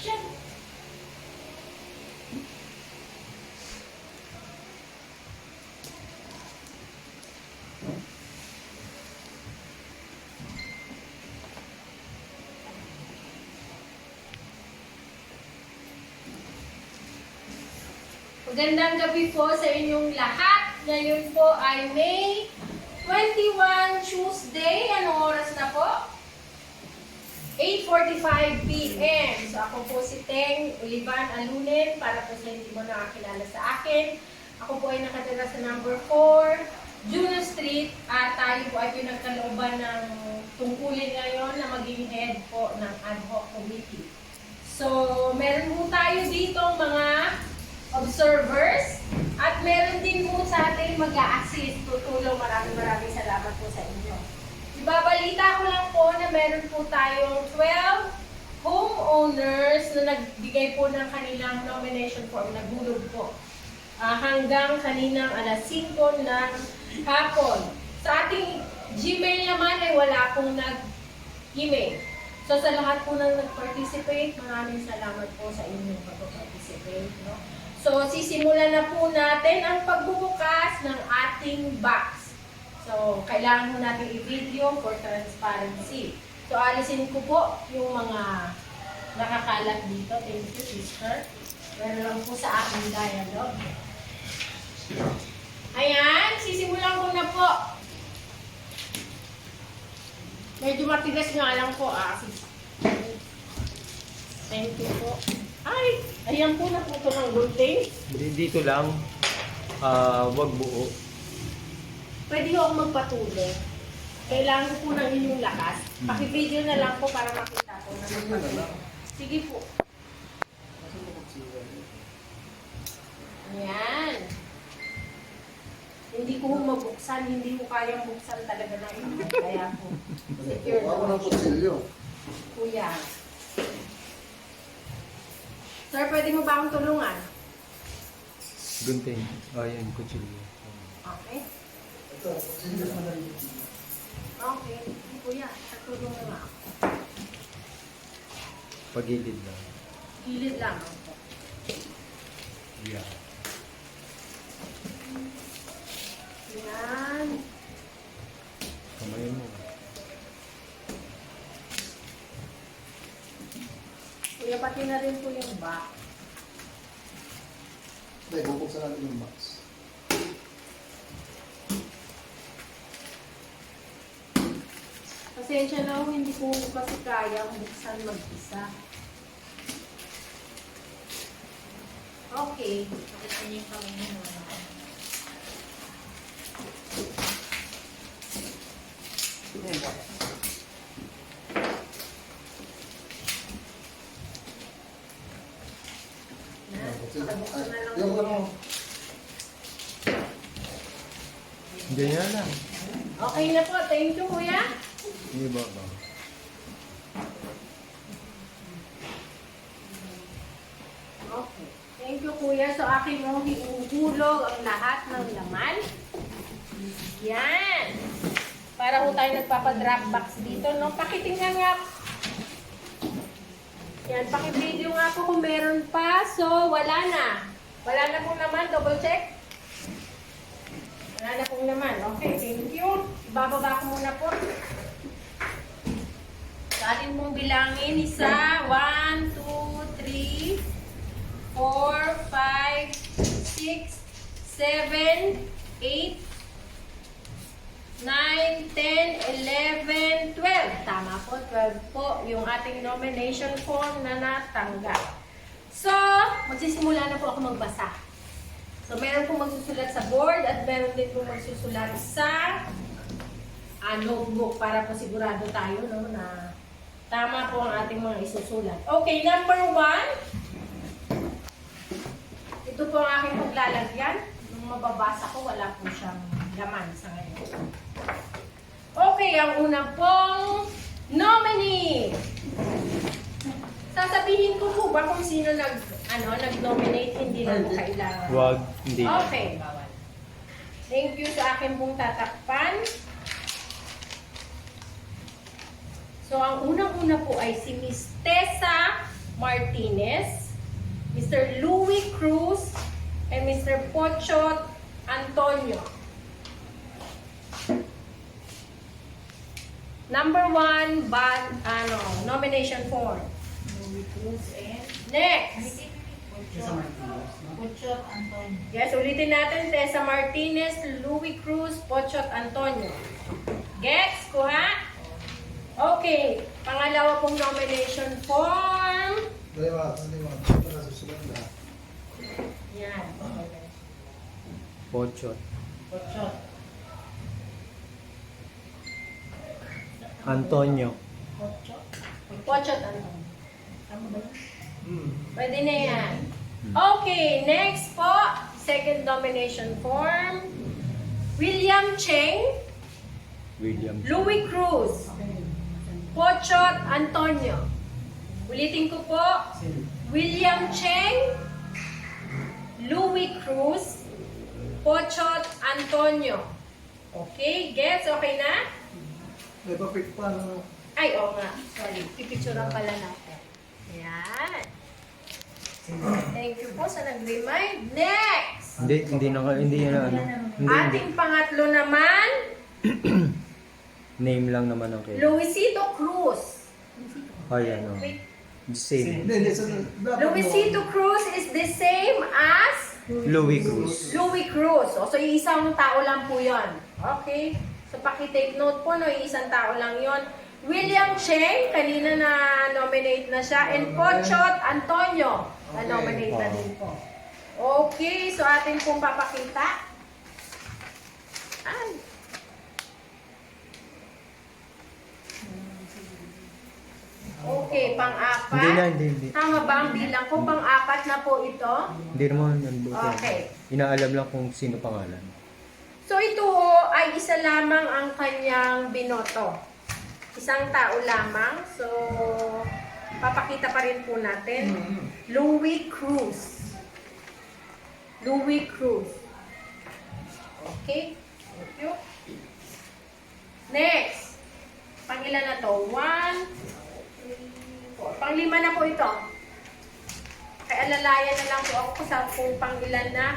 Siya. Magandang gabi po sa inyong lahat. Ngayon po ay May 21, Tuesday. Anong oras na po? 8:45 p.m. So ako po si Teng Uliban Alunen, para po sa hindi mo nakakilala sa akin. Ako po ay nakatira sa number 4, Juno Street, at tayo po ay pinagkalooban ng tungkulin ngayon na maging head po ng ad hoc committee. So meron po tayo dito mga observers, at meron din po sa ating mag-a-assist, tutulong. Maraming salamat po sa inyo. Ibabalita ko lang po na meron po tayong 12 homeowners na nagbigay po ng kanilang nomination form, naghulog po. Hanggang kaninang alas 5 ng hapon. Sa ating Gmail naman ay wala pong nag-email. So sa lahat po na nag-participate, maraming salamat po sa inyong pag-participate. No? So, sisimulan na po natin ang pagbubukas ng ating box. So, kailangan mo natin i-video for transparency. So, alisin ko po yung mga nakakalat dito. Thank you, sister. Meron lang po sa aking dialogue. Ayan, sisimulan ko na po. Medyo matigas nga lang po, Thank you po. Ay, ayan po na po ito ng gunting. Dito lang, wag buo. Pwede ko akong magpatuloy. Kailangan ko po ng inyong lakas. Paki-video na lang po para makita ko na magpatuloy. Sige po. Ayan. Hindi ko mabuksan, hindi ko kayang buksan talaga na ito. Kaya po. Secure Ako ng kutsilyo. Kuya. Sir, pwede mo ba akong tulungan? Gunting. Ayan, kutsilyo. Okay. Ito, kutsilyo na lang. Okay. Kuya, tutulong na ako. Pagilid lang. Gilid lang ako. Yeah. Yan. Kamay mo. Kuya, pati na rin po yung back. Hindi, bubuksan natin yung box. Pasensya na ako, hindi ko kasi kayang buksan mag-isa. Okay. Pakita niyo yung kamay niyo. Buksan na lang Yung po. ano, Ganyan lang. Okay na po. Thank you, kuya. Hindi ba ba? Okay. Thank you, kuya. So, aking mong hiuhulog ang lahat ng laman. Yan. Para po tayo nagpapadrop box dito, no? Pakitingnan nga. Yan, pakivideo nga po kung meron pa. So, wala na. Wala na pong naman. Double check. Wala na pong naman. Okay, thank you. Ibababa ko muna po. Sa atin mong bilangin, 1, 2, 3, 4, 5, 6, 7, 8, 9, 10, 11, 12. Tama po, 12 po yung ating nomination form na natanggap. So, magsisimula na po ako magbasa. So, meron po magsusulat sa board at meron din po magsusulat sa notebook para po sigurado tayo, no, na tama po ang ating mga isusulat. Okay, number 1. Ito po ang aking paglalagyan. Nung mababasa ko, wala po siyang laman sa ngayon. Okay, ang una pong nominee. Sasabihin ko po ba kung sino nag-nominate, hindi na po kailangan. Wag, hindi. Okay, bawal. Thank you sa akin pong tatakpan. So, ang unang-una po ay si Miss Tessa Martinez. Martinez, Mr. Louis Cruz, and Mr. Pochot Antonio. Number 1, nomination form. Louis Cruz and Next. Puchot Antonio. Yes, ulitin natin. Tessa Martinez, Louis Cruz, Pochot Antonio. Gets? Kuha? Okay. Pangalawa pong nomination form. Dalawa. Para susunod na. Yan. Pochot. Puchot. Antonio. Puchot. Pochot Antonio. Tama ba yun? Pwede na yan. Okay, next po. Second nomination form. William Cheng, William. Louis Cruz, Pochot Antonio. Ulitin ko po. William Cheng, Louis Cruz, Pochot Antonio. Okay, gets? Okay na? May papit pa na. Ay, oo nga. Sorry. Pipicturean pala natin. Yan. Thank you po sa nag-remind. Next! Hindi na, hindi. Ating pangatlo naman, Name lang naman ang kaya. Luisito Cruz. Ayan, oh. Same. Hindi. Luisito Cruz is the same as Louis Cruz. Louis Cruz. O, so, isang tao lang po yon. Okay? So, pakitake note po, no, isang tao lang yon. William Cheng, kanina na nominate na siya. And Pochot Antonio, na nominate na din po. Okay, so atin pong papakita. Ay. Okay, pang-apat. Hindi. Tama ba ang bilang ko? Pang-apat na po ito. Hindi naman yan. Okay. Inaalam lang kung sino pangalan. So ito ho, ay isa lamang ang kanyang binoto. Isang tao lamang. So, papakita pa rin po natin. Louis Cruz. Louis Cruz. Okay? Thank you. Next. Pangilan na to? 1, 3, 4. Panglima na po ito. Kaya alalayan na lang po ako sa kung pangilan na.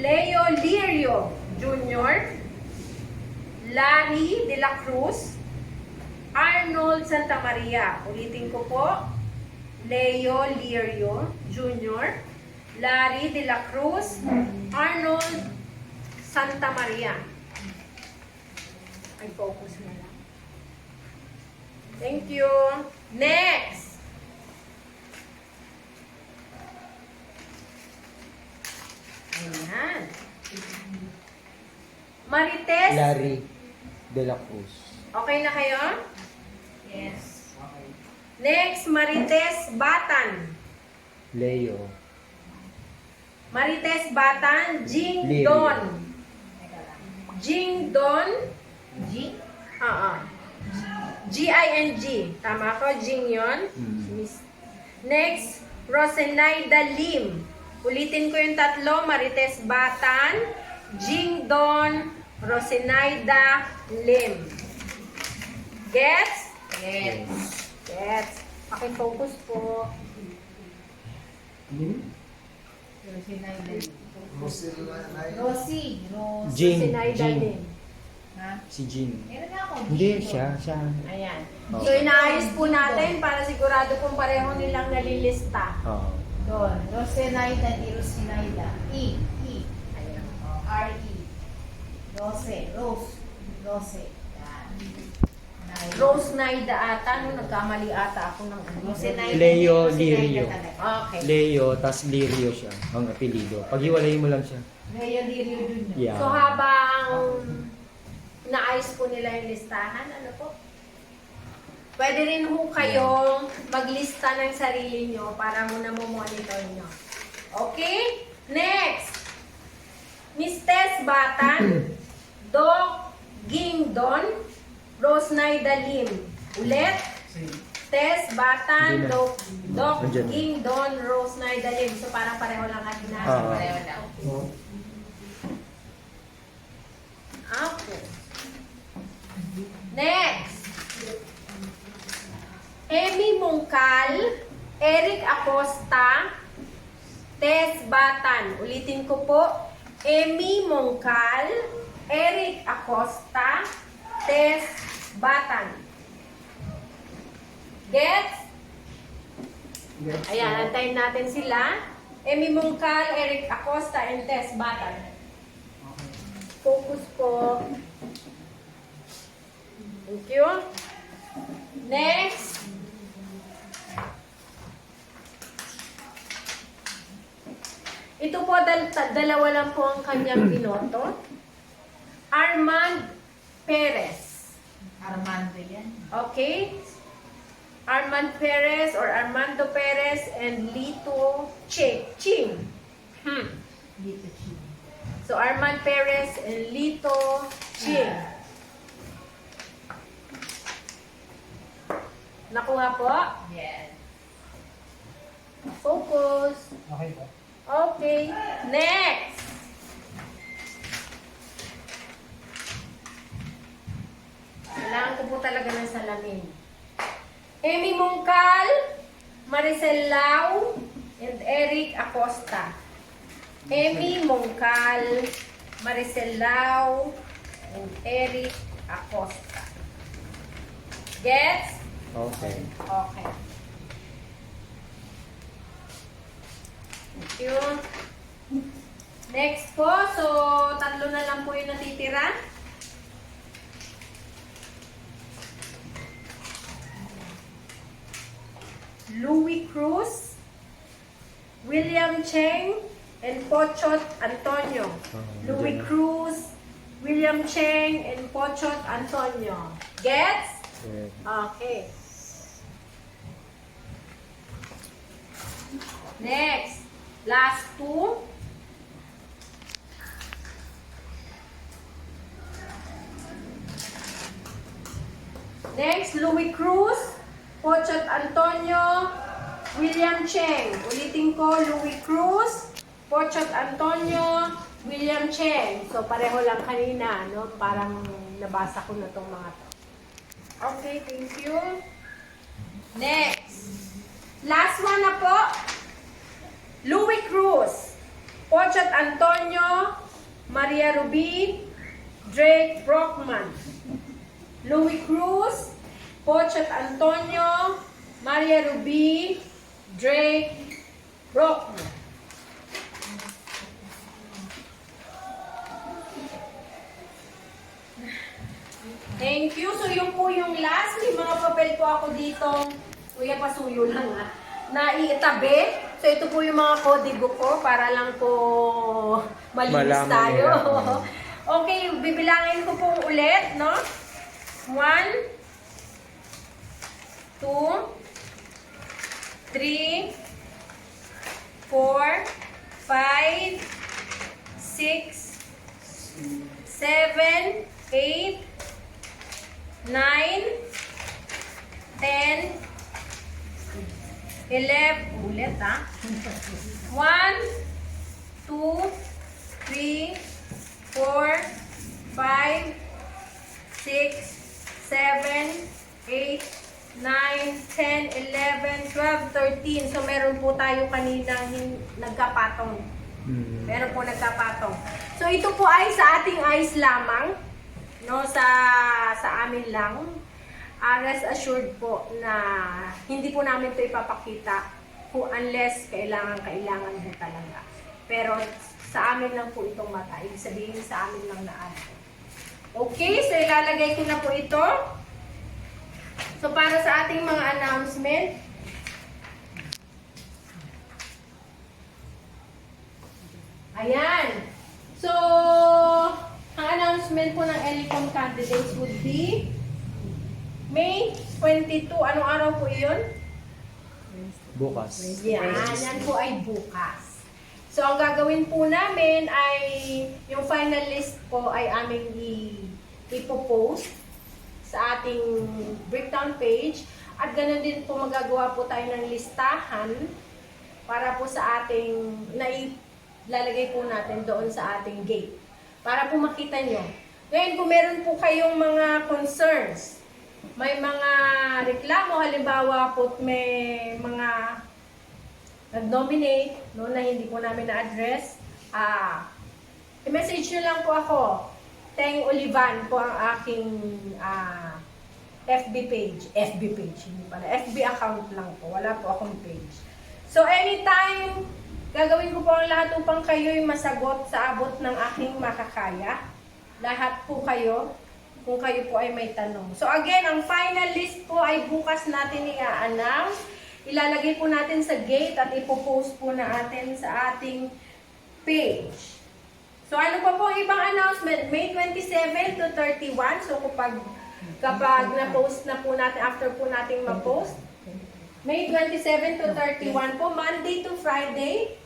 Leo Lirio Jr., Larry De La Cruz, Arnold Santa Maria. Ulitin ko po. Leo Lirio Jr., Larry De La Cruz, Arnold Santa Maria. Ay, focus na lang. Thank you. Next. Ayan. Marites. Larry De La Cruz. Okay na kayo? Yes. Okay. Next, Marites Batan. Leo. Marites Batan, Jing Lirio. Don. Teka lang. Jing Don. G? G-I-N-G. Tama ko, Jing yon. Next, Rosenaida Lim. Ulitin ko yung tatlo. Marites Batan, Jing Don, Rosenaida Lim. Gets? Yes. Gets. Pakifocus po. Rosie Naida. Rosil na. Rosie. Rose. Jing. Rosenaida Jing. Lim. Ha? Si Jean. Meron na ako. Hindi, Jing. siya. Ayan. Okay. So, inaayos po natin para sigurado kung pareho nilang nalilista. Oo. Doon. Rosie Naida ni Rosie Naida. E. Ayan. R-E. Rose. Rose. Rose. Yan. Naida. Rose Naida ata, no? Nagkamali ata ako ng ano. Rosie Naida. Leo Rosie Naida Lirio. talaga. Okay. Leo, tas Lirio siya. Ang apelido. Paghiwalay mo lang siya. Leo Lirio Jr. Yeah. So, habang naayos po nila yung listahan, ano po? Pwede rin ho kayong maglista ng sarili nyo para muna mo monitor nyo. Okay? Next! Miss Tess Batan, Doc Ging Don, Rose Naida Lim. Ulit, Tess Batan, Hindi na. Doc Nandiyan na. Ging Don, Rose Naida Lim. So parang pareho lang at nasa. Oo. Pareho lang. Okay. Next. Emmy Mongcal Eric Acosta, Tess Batan. Ulitin ko po, Emmy Mongcal, Eric Acosta, Tess Batan. Gets? Ayan, antayin natin sila. Emmy Mongcal, Eric Acosta, and Tess Batan. Focus po. Thank you. Next. Ito po, dalawa lang po ang kanyang binoto. Armand Perez. Armando yan. Okay? Armand Perez or Armando Perez and Lito Ching. Dito siya. So, Armand Perez and Lito Ching. Nakuha po? Yes. Focus. Okay ba? Okay. Next. Kailangan ko po talaga ng salamin. Emmy Mongcal, Maricel Lau, and Eric Acosta. Emmy Mongcal, Maricel Lau, and Eric Acosta. Gets? Okay. Okay. Thank you. Next po, so tatlo na lang po yung natitira. Louis Cruz, William Cheng, and Pochot Antonio. Louis Cruz, William Cheng, and Pochot Antonio. Gets? Yes. Okay. Next, last two. Next, Louis Cruz, Pochot Antonio, William Cheng. Ulitin ko, Louis Cruz, Pochot Antonio, William Cheng. So, pareho lang kanina, no? Parang nabasa ko na tong mga to. Okay, thank you. Next. Last one na po. Louis Cruz, Pochot Antonio, Maria Ruby, Drake Brockman. Louis Cruz, Pochot Antonio, Maria Ruby, Drake Brockman. Thank you. So, yung po yung last. May mga papel po ako dito. Kuya, pasuyo lang na iitabi. So, ito po yung mga kodigo ko para lang po malinis Malaman tayo. nila. Okay, bibilangin ko po ulit, no? 1, 2, 3, 4, 5, 6, 7, 8, 9, 10, 11, ulit 1, 2, 3, 4, 5, 6, 7, 8, 9, 10, 11, 12, 13. So, meron po tayo kaninang nagkapatong. Meron po nagkapatong. So, ito po ay sa ating eyes lamang. No, sa amin lang. Rest assured po na hindi po namin ito ipapakita unless kailangan po talaga. Pero sa amin lang po itong mata. Ibig sabihin sa amin lang na ano. Okay, so ilalagay ko na po ito. So para sa ating mga announcement, ayan. So, ang announcement po ng Elicom candidates would be May 22. Anong araw po iyon? Bukas. Yan po ay bukas. So, ang gagawin po namin ay yung final list po ay aming ipopost sa ating breakdown page. At ganoon din po magagawa po tayo ng listahan para po sa ating lalagay po natin doon sa ating gate. Para po makita nyo. Ngayon, kung meron po kayong mga concerns, may mga reklamo, halimbawa po may mga nag-nominate, no, na hindi po namin na-address, i-message nyo lang po ako. Teng Olivan po ang aking FB page. Hindi pala. FB account lang po. Wala po akong page. So, anytime, gagawin ko po ang lahat upang kayo'y masagot sa abot ng aking makakaya. Lahat po kayo, kung kayo po ay may tanong. So, again, ang final list po ay bukas natin i-announce. Ilalagay po natin sa gate at ipopost po natin sa ating page. So, ano pa po ibang announcement? May 27 to 31. So, kapag na-post na po natin, after po natin ma-post, May 27 to 31 po, Monday to Friday,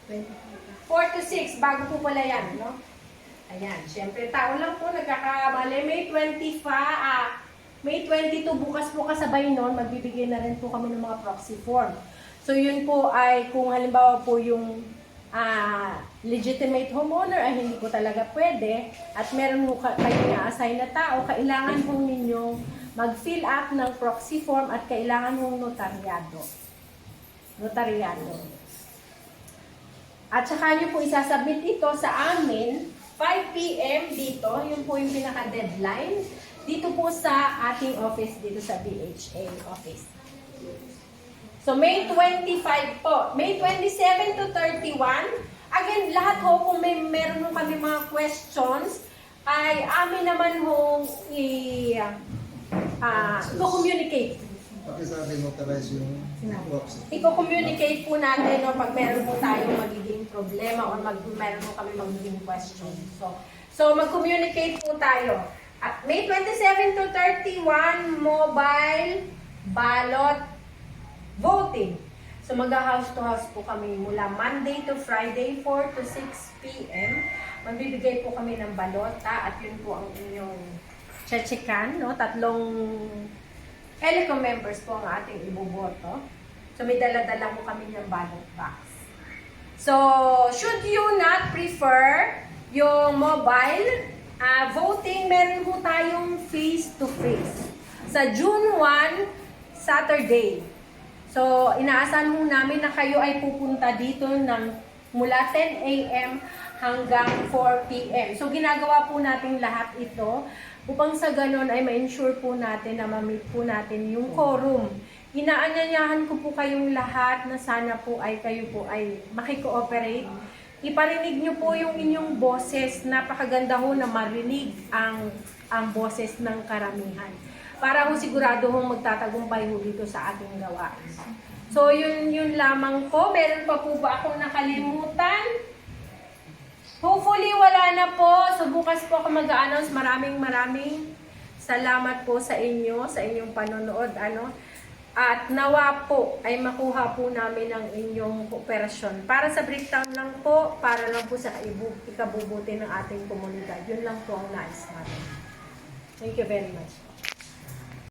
4 to 6, bago po pala yan, no? Ayan, syempre, tao lang po, nagkakamali. May 22 bukas po kasabay nun, magbibigay na rin po kami ng mga proxy form. So, yun po ay, kung halimbawa po yung legitimate homeowner ay hindi po talaga pwede at meron po kayo na-assign na tao, kailangan po ninyong mag-fill up ng proxy form at kailangan mong notaryado. At saka nyo po isasubmit ito sa amin 5 p.m. dito, yun po yung pinaka-deadline, dito po sa ating office, dito sa BHA office. So, May 25 po. May 27 to 31. Again, lahat ho, kung meron ho kami mga questions, ay amin naman ho i-communicate. Pakisabi notarize yung proxy. I-communicate po natin no, pag meron po tayong magiging problema o meron po kami magiging question. So mag-communicate po tayo. At May 27 to 31, mobile ballot voting. So mag-house to house po kami mula Monday to Friday, 4 to 6 p.m. Magbibigay po kami ng balota at yun po ang inyong chechikan, no? 3 Helicom members po ang ating iboboto. So may dala-dala po kami ng ballot box. So, should you not prefer yung mobile voting, meron po tayong face-to-face. Sa June 1, Saturday. So, inaasahan po namin na kayo ay pupunta dito mula 10 a.m. hanggang 4 p.m. So, ginagawa po natin lahat ito upang sa ganun ay ma-ensure po natin na ma-meet po natin yung quorum. Inaanyayahan ko po kayong lahat na sana po ay kayo po ay makikooperate. Iparinig nyo po yung inyong boses. Napakaganda ho na marinig ang boses ng karamihan. Para ho sigurado hong magtatagumpay ho dito sa ating gawain. So yun lamang po. Meron pa po ba akong nakalimutan? Hopefully wala na po. So bukas po ako mag-a-announce. Maraming salamat po sa inyo, sa inyong panonood. At nawa po ay makuha po namin ang inyong kooperasyon. Para sa breakdown lang po, para lang po sa ikabubuti ng ating komunidad. Yun lang po ang nais natin. Thank you very much.